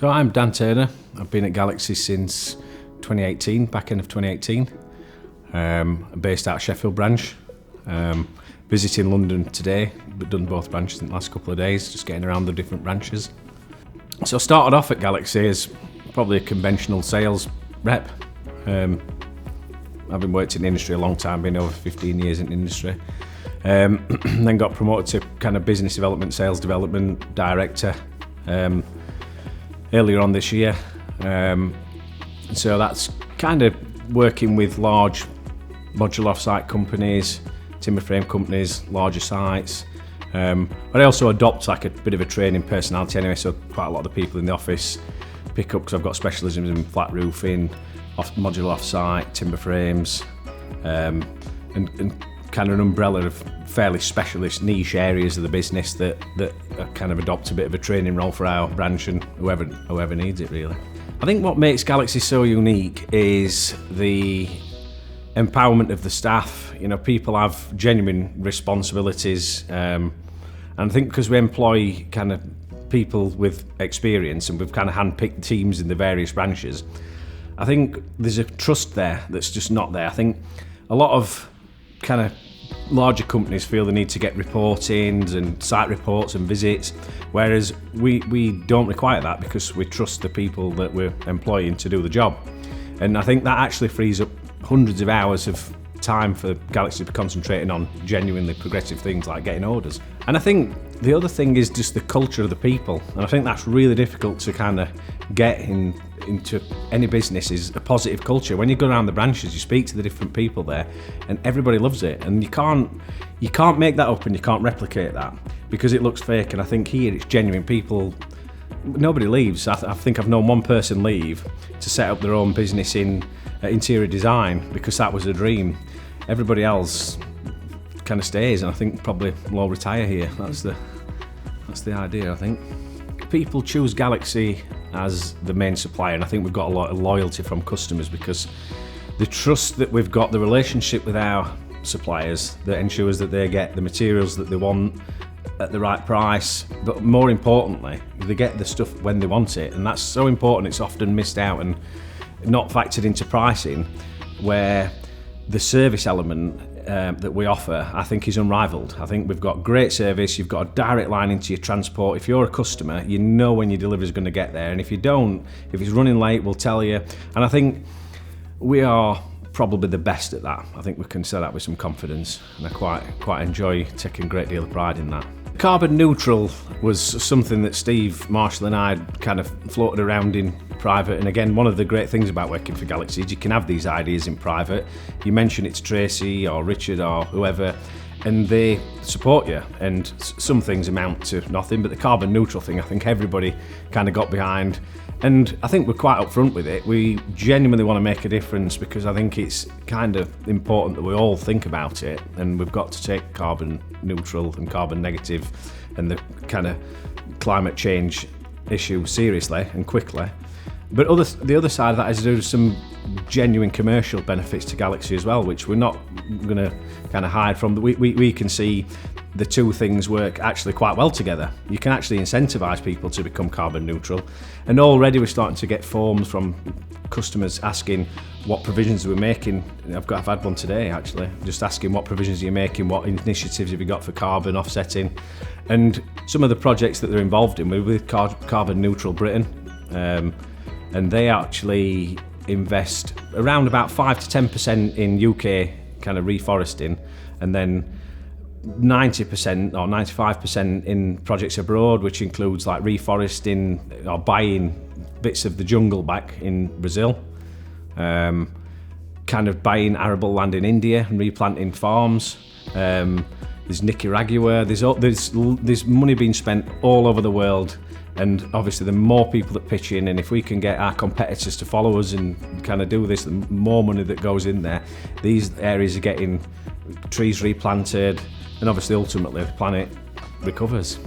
So I'm Dan Turner. I've been at Galaxy since 2018, back end of 2018. I'm based out of Sheffield branch. Visiting London today, but done both branches in the last couple of days, just getting around the different branches. So I started off at Galaxy as probably a conventional sales rep. I've been worked in the industry a long time, been over 15 years in the industry. Then got promoted to kind of business development, sales development director earlier on this year. So that's kind of working with large modular off-site companies, timber frame companies, larger sites. But I also adopt like a bit of a training personality anyway, so quite a lot of the people in the office pick up because I've got specialisms in flat roofing, modular off-site, timber frames, and kind of an umbrella of fairly specialist niche areas of the business that kind of adopt a bit of a training role for our branch and whoever needs it really. I think what makes Galaxy so unique is the empowerment of the staff. You know, people have genuine responsibilities, and I think because we employ kind of people with experience and we've kind of handpicked teams in the various branches, I think there's a trust there that's just not there. I think a lot of kind of larger companies feel the need to get reportings and site reports and visits, whereas we don't require that because we trust the people that we're employing to do the job. And I think that actually frees up hundreds of hours of time for Galaxy to be concentrating on genuinely progressive things like getting orders. And I think the other thing is just the culture of the people, and I think that's really difficult to kind of get into any business, is a positive culture. When you go around the branches, you speak to the different people there and everybody loves it, and you can't make that up and you can't replicate that because it looks fake. And I think here it's genuine. People, nobody leaves. I think I've known one person leave to set up their own business in interior design because that was a dream. Everybody else kind of stays, and I think probably will all retire here. That's the idea, I think. People choose Galaxy as the main supplier, and I think we've got a lot of loyalty from customers because the trust that we've got, the relationship with our suppliers that ensures that they get the materials that they want at the right price, but more importantly, they get the stuff when they want it, and that's so important. It's often missed out and not factored into pricing, where the service element that we offer, I think, is unrivaled. I think we've got great service. You've got a direct line into your transport. If you're a customer, you know when your delivery is going to get there, and if you don't, if it's running late, we'll tell you. And I think we are probably the best at that. I think we can say that with some confidence, and I quite enjoy taking a great deal of pride in that. Carbon neutral was something that Steve, Marshall and I kind of floated around in private, and again, one of the great things about working for Galaxy is you can have these ideas in private. You mention it to Tracy or Richard or whoever, and they support you, and some things amount to nothing, but the carbon neutral thing I think everybody kind of got behind, and I think we're quite upfront with it. We genuinely want to make a difference because I think it's kind of important that we all think about it, and we've got to take carbon neutral and carbon negative and the kind of climate change issue seriously and quickly. But the other side of that is there's some genuine commercial benefits to Galaxy as well, which we're not going to kind of hide from. We can see the two things work actually quite well together. You can actually incentivise people to become carbon neutral, and already we're starting to get forms from customers asking what provisions we're making. I've had one today actually, just asking what provisions you're making, what initiatives have you got for carbon offsetting, and some of the projects that they're involved in. We're with Carbon Neutral Britain. And they actually invest around about 5 to 10% in UK kind of reforesting, and then 90% or 95% in projects abroad, which includes like reforesting or buying bits of the jungle back in Brazil, kind of buying arable land in India and replanting farms. There's Nicaragua. There's money being spent all over the world. And obviously the more people that pitch in, and if we can get our competitors to follow us and kind of do this, the more money that goes in there, these areas are getting trees replanted, and obviously ultimately the planet recovers.